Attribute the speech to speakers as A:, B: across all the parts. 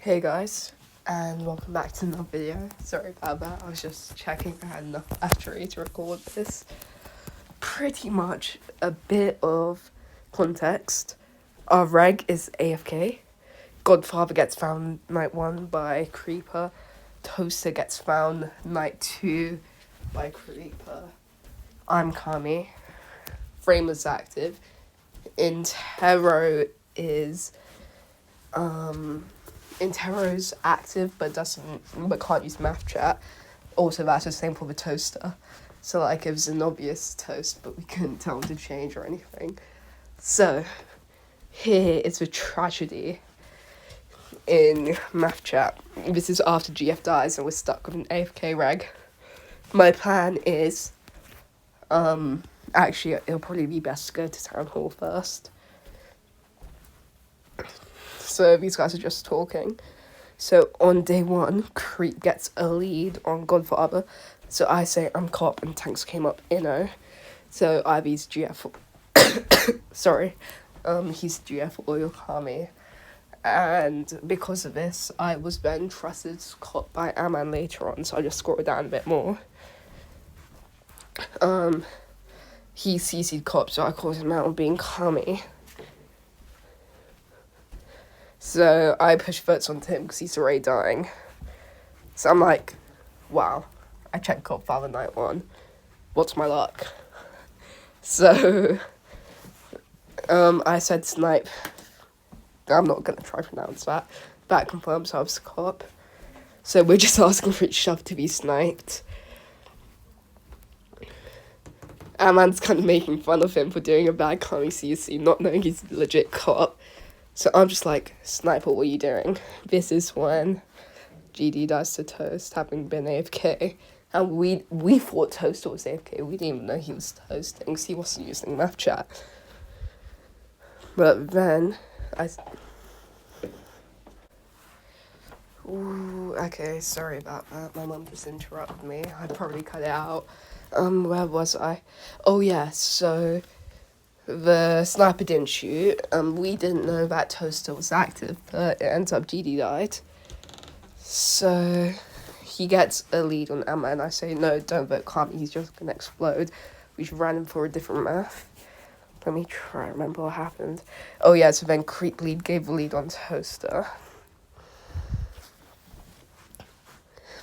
A: Hey guys, and welcome back to another video. Sorry about that, I was just checking if I had enough battery to record this. Pretty much a bit of context. Our reg is AFK. Godfather gets found night 1 by Creeper. Toaster gets found night 2 by Creeper. I'm Kami. Frame is active. Intero's active but can't use math chat. Also, that's the same for the toaster. So like it was an obvious toast, but we couldn't tell him to change or anything. So here is a tragedy in math chat. This is after GF dies and we're stuck with an AFK reg. My plan is actually it'll probably be best to go to town hall first. So these guys are just talking. So on day 1, Creep gets a lead on Godfather. So I say I'm cop and Tanks came up Inno. So Ivy's GF. Sorry. He's GF Oil Kami. And because of this, I was then trusted as cop by Aman later on. So I just scrolled down a bit more. He CC'd cop, so I called him out on being Kami. So I push votes onto him because he's already dying. So I'm like, wow, I checked Godfather night 1. What's my luck? So I said snipe. I'm not going to try to pronounce that. That confirms I was cop. So we're just asking for each other to be sniped. Aman's kind of making fun of him for doing a bad Kami CC, not knowing he's legit cop. So I'm just like, Sniper, what are you doing? This is when GD dies to Toast, having been AFK. And we thought Toaster was AFK. We didn't even know he was toasting, because he wasn't using math chat. But then, Ooh, okay, sorry about that. My mum just interrupted me. I'd probably cut it out. Where was I? Oh yeah, so the sniper didn't shoot. We didn't know that Toaster was active, but it ends up GD died. So he gets a lead on Amma, and I say, no, don't vote Kami, he's just gonna explode. We should run him for a different math. Let me try to remember what happened. Oh yeah, so then Creep lead gave the lead on Toaster.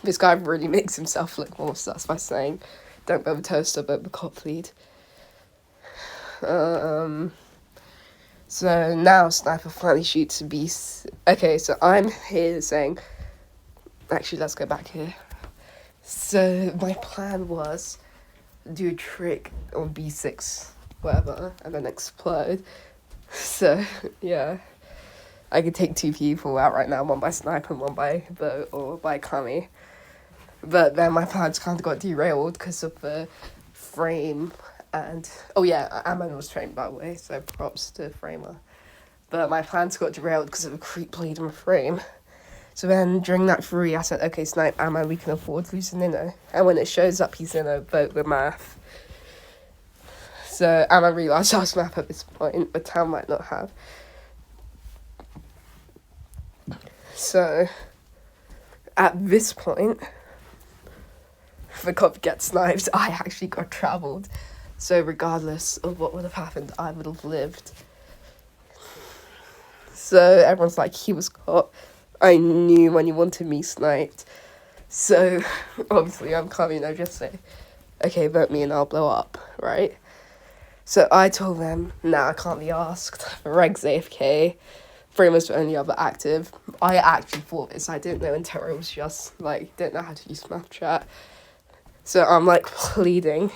A: This guy really makes himself look more sus by saying, don't vote the Toaster, vote the cop lead. So now Sniper finally shoots a beast. Okay, so I'm here saying, actually, let's go back here. So my plan was do a trick on B6, whatever, and then explode. So yeah, I could take 2 people out right now, one by Sniper and one by Vote or by Kami. But then my plans kind of got derailed because of the frame. And, oh yeah, Aman was trained, by the way, so props to Framer. But my plans got derailed because of a Creep lead on the frame. So then, during that fury, I said, okay, snipe Aman, we can afford losing Inno. And when it shows up, he's Inno, vote with math. So Aman realised I was math at this point, but Town might not have. So, at this point, the cop gets sniped, I actually got travelled. So regardless of what would have happened, I would have lived. So everyone's like, he was caught. I knew when you wanted me sniped. So obviously I'm coming, I just say, okay, vote me and I'll blow up, right? So I told them, nah, I can't be asked. Reg's AFK. Framer's the only other active. I actually thought this. I didn't know Intero was just, like, didn't know how to use math chat. So I'm, like, pleading.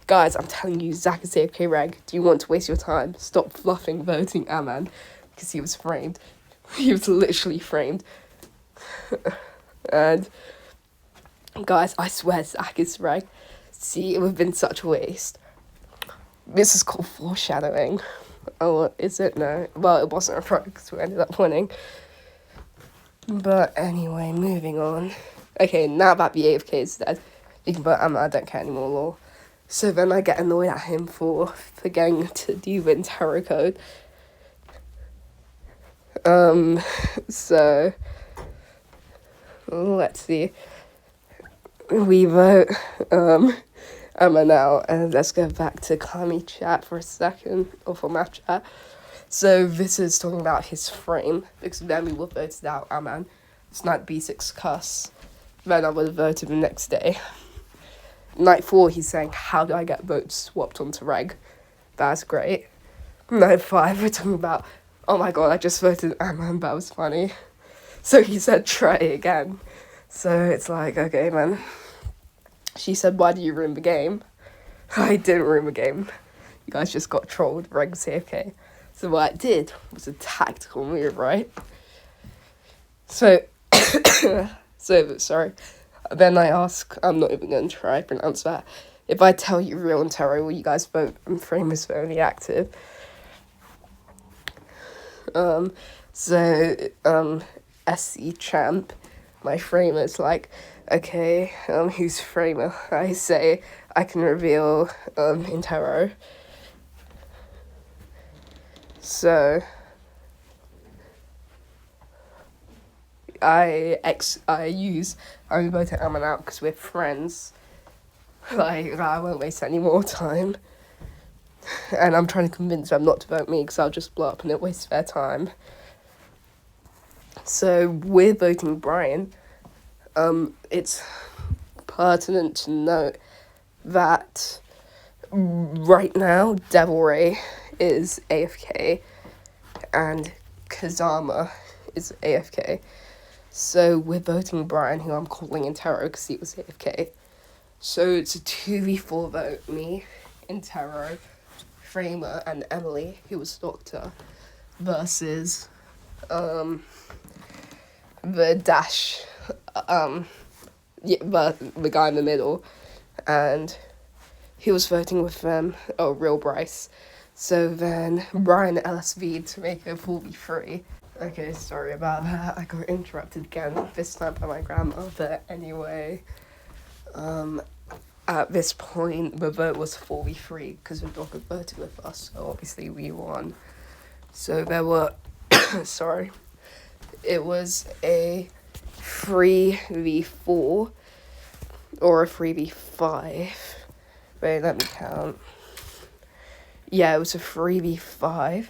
A: Guys, I'm telling you, Zach is AFK reg. Do you want to waste your time? Stop fluffing voting Aman. Because he was framed. He was literally framed. And, guys, I swear Zach is reg. See, it would have been such a waste. This is called foreshadowing. Oh, is it? No. Well, it wasn't a pro because we ended up winning. But anyway, moving on. Okay, now that the AFK is dead, you can vote Aman, I don't care anymore, lol. So then I get annoyed at him for forgetting to do the Intero code. So let's see. We vote Emma now, and let's go back to Kami chat for a second, or for map chat. So this is talking about his frame, because then we would voted out Aman. It's not B6 cuss. Then I would have voted the next day. Night 4, he's saying, how do I get votes swapped onto reg? That's great. Night 5, we're talking about, oh my god, I just voted Aman, that was funny. So he said, try again. So it's like, okay, man. She said, why did you ruin the game? I didn't ruin the game. You guys just got trolled, reg CFK. So what I did was a tactical move, right? So, sorry. Then I ask, I'm not even going to try to pronounce that. If I tell you real and Taro, will you guys vote frame is only active? SC Champ, my framer, is like, okay, who's framer? I say, I can reveal, in Taro. So, I voted Aman out because we're friends. Like, I won't waste any more time. And I'm trying to convince them not to vote me because I'll just blow up and it wastes their time. So, we're voting Brian. It's pertinent to note that right now, Devil Ray is AFK and Kazama is AFK. So we're voting Brian, who I'm calling in Tarot because he was AFK. So it's a 2v4 vote, me in Tarot, Framer and Emily, who was Doctor, versus the Dash, the guy in the middle, and he was voting with Real Bryce. So then Brian LSV to make a 4v3. Okay, sorry about that. I got interrupted again, this time by my grandma. But anyway, at this point, the vote was 4v3 because the dog had voted with us, so obviously we won. So there were, it was a 3v4 or a 3v5. Wait, let me count. Yeah, it was a 3v5,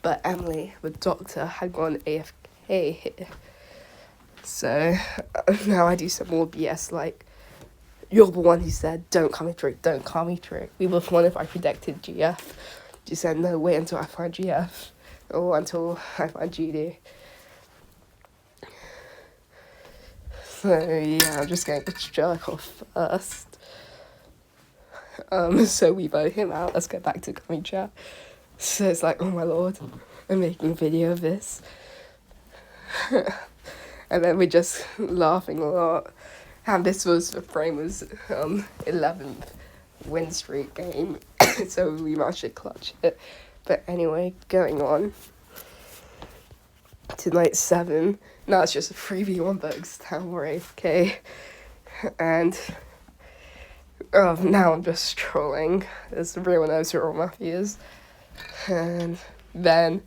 A: but Emily, the doctor, had gone AFK here. So now I do some more BS, like, you're the one who said, don't call me Trick, don't call me Trick. We both won if I predicted GF. You said, no, wait until I find GF, or until I find GD. So yeah, I'm just going to jerk off first. So we vote him out. Let's go back to coming chat. So it's like, oh my lord, I'm making a video of this. And then we're just laughing a lot. And this was the Framers' 11th win streak game. So we managed to clutch it. But anyway, going on to night 7. Now it's just a 3v1 bugs, don't worry, okay? And now I'm just trolling, as everyone knows who all Matthew. And then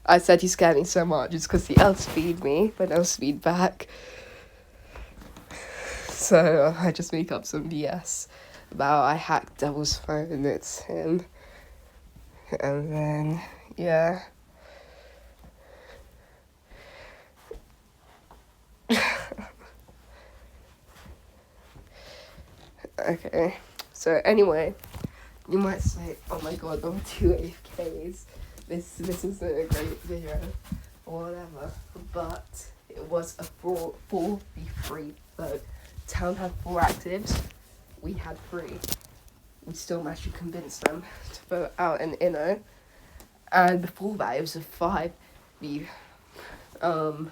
A: I said he scared me so much just because he outspeed me, but no speed back. So I just make up some BS about I hacked Devil's phone and it's him. And then, yeah. Okay, so anyway, you might say, oh my god, there were 2 AFKs. This isn't a great video, or whatever. But it was a 4v3 vote. Town had 4 actives, we had 3. We still managed to convince them to vote out an Inno. And before that, it was a 5v... it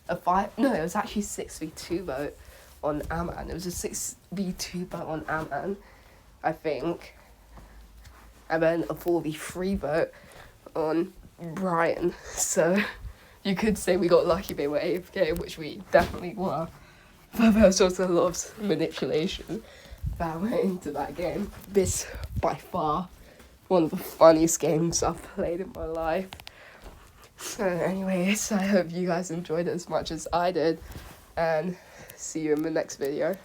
A: was actually 6v2 vote on Aman. It was a 6v2 vote on Aman, I think. And then a 4v3 vote on Brian. So you could say we got lucky they were AFK, which we definitely were. But there was also a lot of manipulation that went into that game. This, by far, one of the funniest games I've played in my life. So anyways, I hope you guys enjoyed it as much as I did, and see you in the next video.